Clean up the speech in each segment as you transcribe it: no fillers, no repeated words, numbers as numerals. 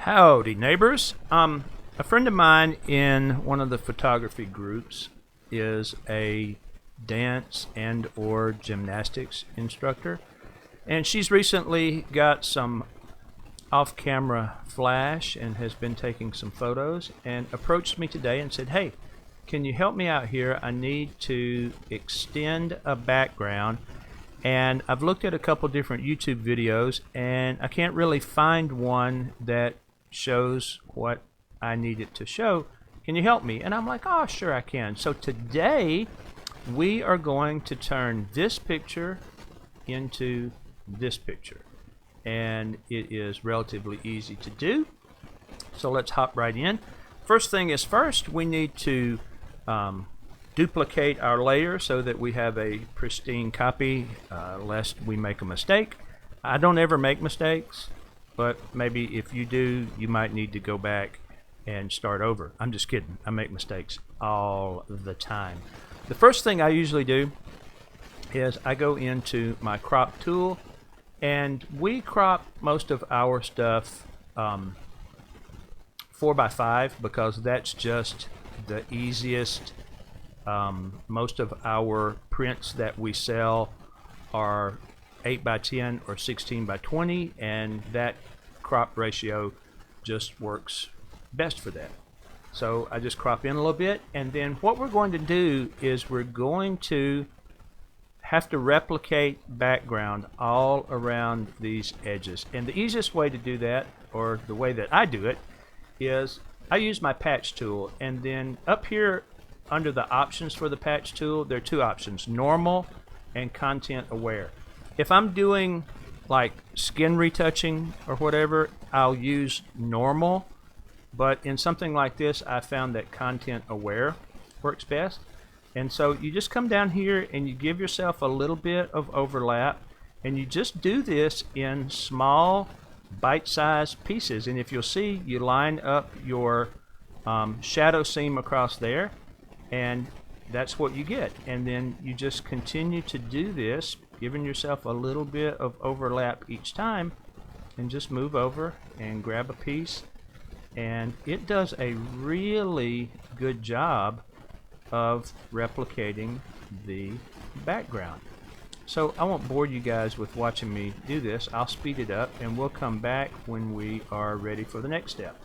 Howdy, neighbors. A friend of mine in one of the photography groups is a dance and or gymnastics instructor, and she's recently got some off-camera flash and has been taking some photos and approached me today and said, hey, can you help me out here? I need to extend a background, and I've looked at a couple different YouTube videos and I can't really find one that shows what I need it to show. Can you help me? And I'm like, oh, sure I can. So today we are going to turn this picture into this picture, and it is relatively easy to do. So let's hop right in. First thing is first, we need to duplicate our layer so that we have a pristine copy, lest we make a mistake. I don't ever make mistakes, but maybe if you do, you might need to go back and start over. I'm just kidding. I make mistakes all the time. The first thing I usually do is I go into my crop tool, and we crop most of our stuff 4x5 because that's just the easiest. Most of our prints that we sell are 8x10 or 16x20, and that crop ratio just works best for that. So I just crop in a little bit, and then what we're going to do is we're going to have to replicate background all around these edges. And the easiest way to do that, or the way that I do it, is I use my patch tool, and then up here under the options for the patch tool, there are two options: normal and content aware. If I'm doing like skin retouching or whatever, I'll use normal, but in something like this I found that content aware works best. And so you just come down here and you give yourself a little bit of overlap, and you just do this in small bite-sized pieces. And if you'll see, you line up your shadow seam across there, and that's what you get. And then you just continue to do this, giving yourself a little bit of overlap each time, and just move over and grab a piece, and it does a really good job of replicating the background. So I won't bore you guys with watching me do this. I'll speed it up and we'll come back when we are ready for the next step.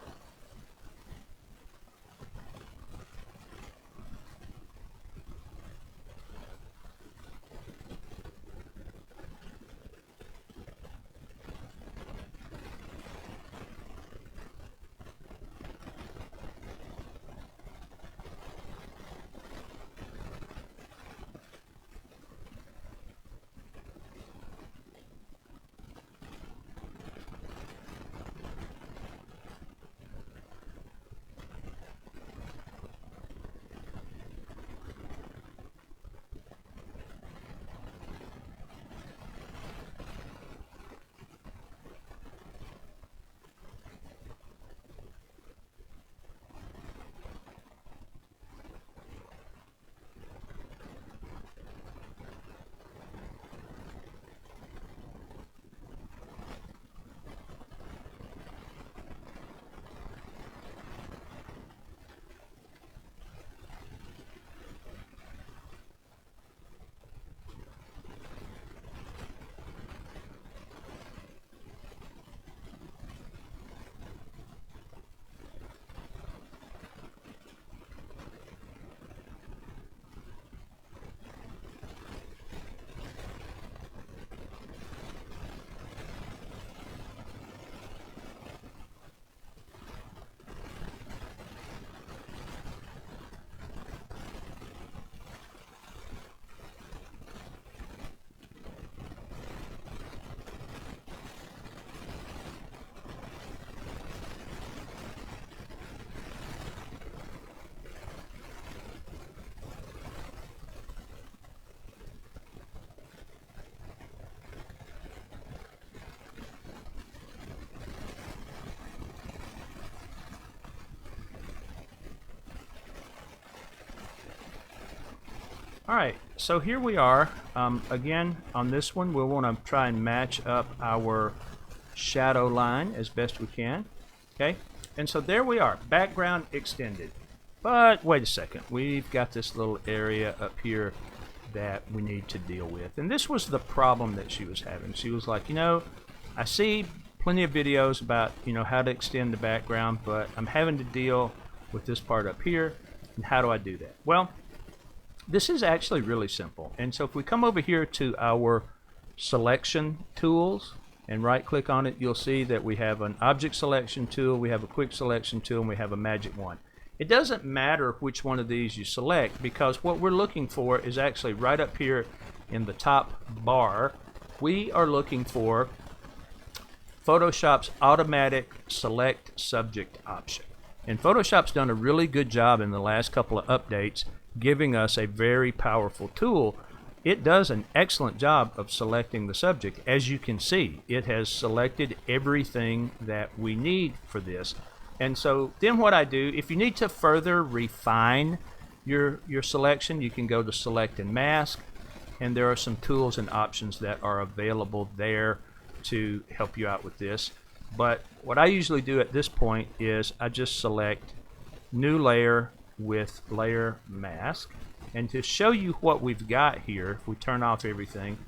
Alright, so here we are. Again, on this one, we'll want to try and match up our shadow line as best we can. Okay, and so there we are, background extended. But wait a second, we've got this little area up here that we need to deal with. And this was the problem that she was having. She was like, I see plenty of videos about, how to extend the background, but I'm having to deal with this part up here. And how do I do that? Well, this is actually really simple. And so if we come over here to our selection tools and right click on it, you'll see that we have an object selection tool, we have a quick selection tool, and we have a magic wand. It doesn't matter which one of these you select, because what we're looking for is actually right up here in the top bar. We are looking for Photoshop's automatic select subject option. And Photoshop's done a really good job in the last couple of updates giving us a very powerful tool. It does an excellent job of selecting the subject. As you can see, it has selected everything that we need for this. And so then what I do, if you need to further refine your selection, you can go to Select and Mask, and there are some tools and options that are available there to help you out with this. But what I usually do at this point is I just select New Layer with Layer Mask. And to show you what we've got here, if we turn off everything,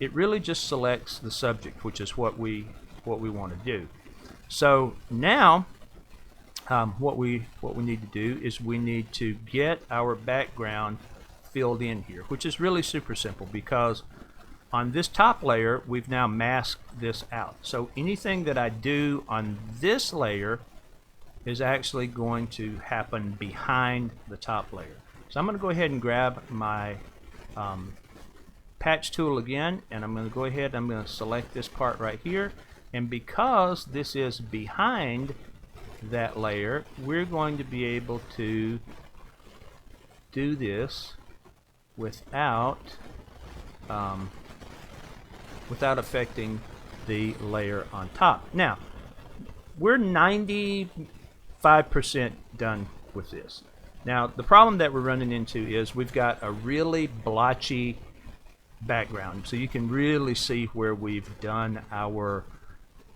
it really just selects the subject, which is what we want to do. So now what we need to do is we need to get our background filled in here, which is really super simple, because on this top layer we've now masked this out. So anything that I do on this layer is actually going to happen behind the top layer. So I'm going to go ahead and grab my patch tool again, and I'm going to go ahead, I'm going to select this part right here, and because this is behind that layer, we're going to be able to do this without affecting the layer on top. Now, we're 95% done with this. Now, the problem that we're running into is we've got a really blotchy background, so you can really see where we've done our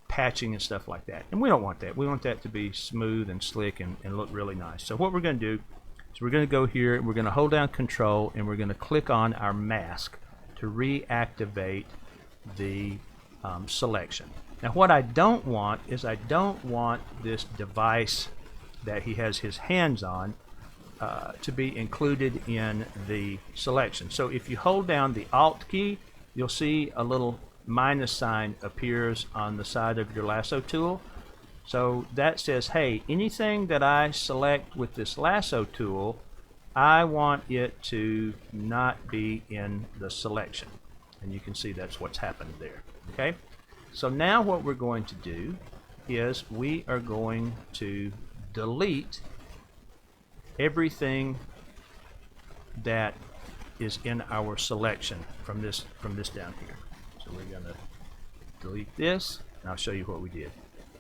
patching and stuff like that. And we don't want that. We want that to be smooth and slick and look really nice. So what we're going to do is we're going to go here, we're going to hold down Control, and we're going to click on our mask to reactivate the selection. Now what I don't want is I don't want this device that he has his hands on to be included in the selection. So if you hold down the Alt key, you'll see a little minus sign appears on the side of your lasso tool. So that says, hey, anything that I select with this lasso tool, I want it to not be in the selection. And you can see that's what's happened there. Okay? So now what we're going to do is we are going to delete everything that is in our selection from this down here. So we're going to delete this, and I'll show you what we did.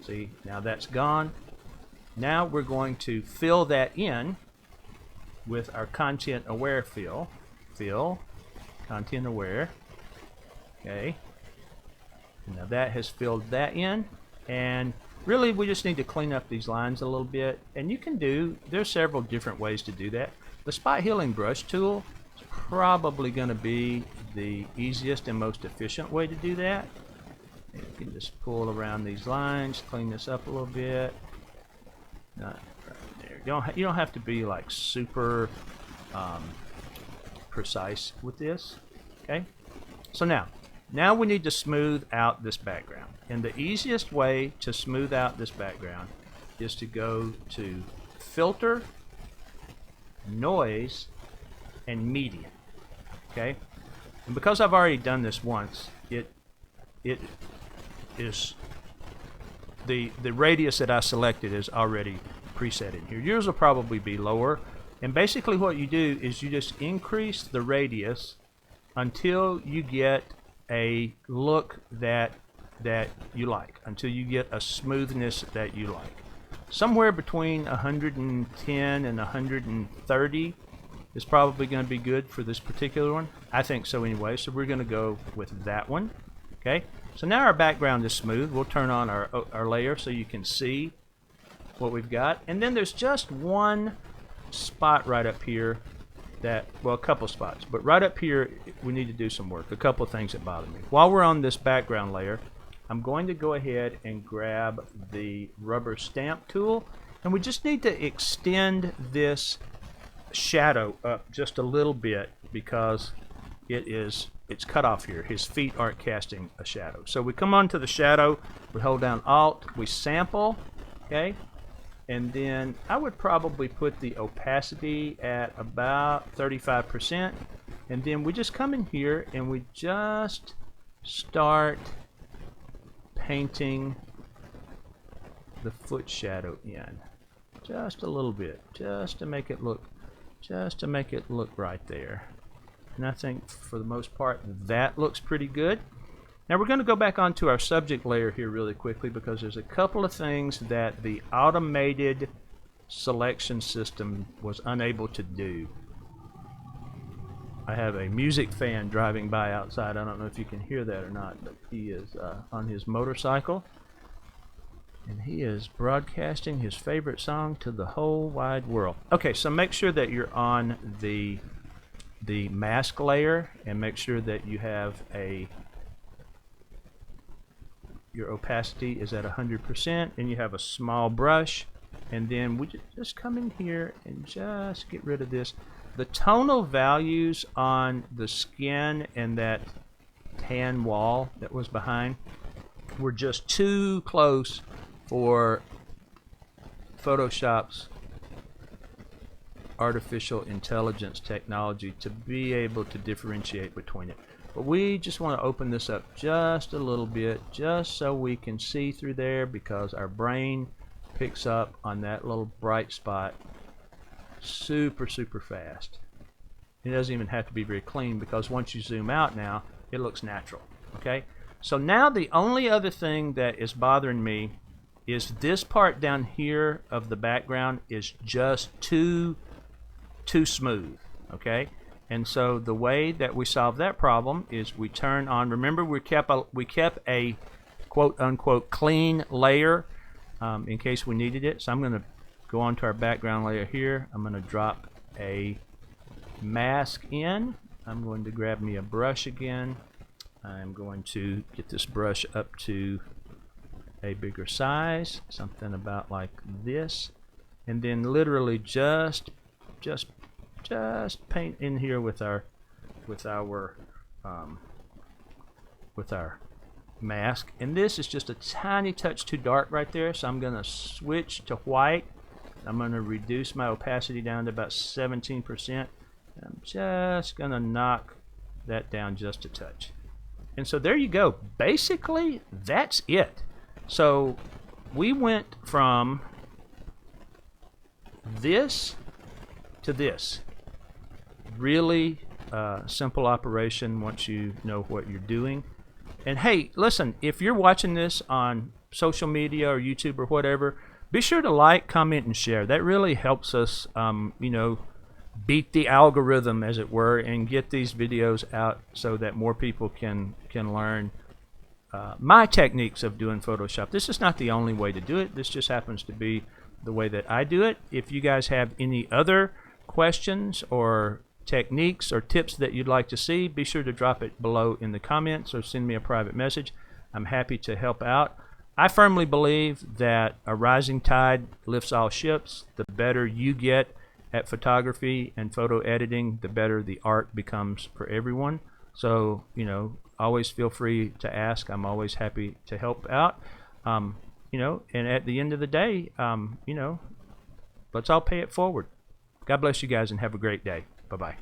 See, now that's gone. Now we're going to fill that in with our content aware fill. Fill, content aware. Okay. Now that has filled that in, and really we just need to clean up these lines a little bit. And you can there's several different ways to do that. The spot healing brush tool is probably going to be the easiest and most efficient way to do that. And you can just pull around these lines, clean this up a little bit. Not right there. You don't have to be like super precise with this. Okay. So now we need to smooth out this background. And the easiest way to smooth out this background is to go to Filter, Noise, and Medium. Okay? And because I've already done this once, it is the radius that I selected is already preset in here. Yours will probably be lower. And basically what you do is you just increase the radius until you get a look that you like, until you get a smoothness that you like. Somewhere between 110 and 130 is probably going to be good for this particular one. I think so anyway, so we're going to go with that one. Okay, so now our background is smooth. We'll turn on our layer so you can see what we've got. And then there's just one spot right up here that, well, a couple spots, but right up here we need to do some work. A couple of things that bother me. While we're on this background layer, I'm going to go ahead and grab the rubber stamp tool, and we just need to extend this shadow up just a little bit because it's cut off here. His feet aren't casting a shadow. So we come onto the shadow, we hold down Alt, we sample, okay? And then I would probably put the opacity at about 35%. And then we just come in here and we just start painting the foot shadow in. Just a little bit, just to make it look right there. And I think for the most part that looks pretty good. Now we're going to go back onto our subject layer here really quickly because there's a couple of things that the automated selection system was unable to do. I have a music fan driving by outside. I don't know if you can hear that or not, but he is on his motorcycle and he is broadcasting his favorite song to the whole wide world. Okay, so make sure that you're on the mask layer and make sure that you have your opacity is at 100% and you have a small brush, and then we just come in here and just get rid of this. The tonal values on the skin and that tan wall that was behind were just too close for Photoshop's artificial intelligence technology to be able to differentiate between it. But we just want to open this up just a little bit just so we can see through there, because our brain picks up on that little bright spot super fast. It doesn't even have to be very clean because once you zoom out now it looks natural. Okay, so now the only other thing that is bothering me is this part down here of the background is just too smooth. Okay, and so the way that we solve that problem is we turn on, remember we kept a quote unquote clean layer in case we needed it. So I'm going to go on to our background layer here. I'm going to drop a mask in. I'm going to grab me a brush again. I'm going to get this brush up to a bigger size, something about like this, and then literally just paint in here with our mask. And this is just a tiny touch too dark right there, so I'm going to switch to white. I'm going to reduce my opacity down to about 17%. I'm just going to knock that down just a touch. And so there you go. Basically, that's it. So we went from this to this. Really simple operation once you know what you're doing. And hey, listen, if you're watching this on social media or YouTube or whatever, be sure to like, comment, and share. That really helps us, beat the algorithm, as it were, and get these videos out so that more people can learn my techniques of doing Photoshop. This is not the only way to do it. This just happens to be the way that I do it. If you guys have any other questions or techniques or tips that you'd like to see, be sure to drop it below in the comments or send me a private message. I'm happy to help out. I firmly believe that a rising tide lifts all ships. The better you get at photography and photo editing, the better the art becomes for everyone. So, always feel free to ask. I'm always happy to help out. And at the end of the day, let's all pay it forward. God bless you guys and have a great day. Bye-bye.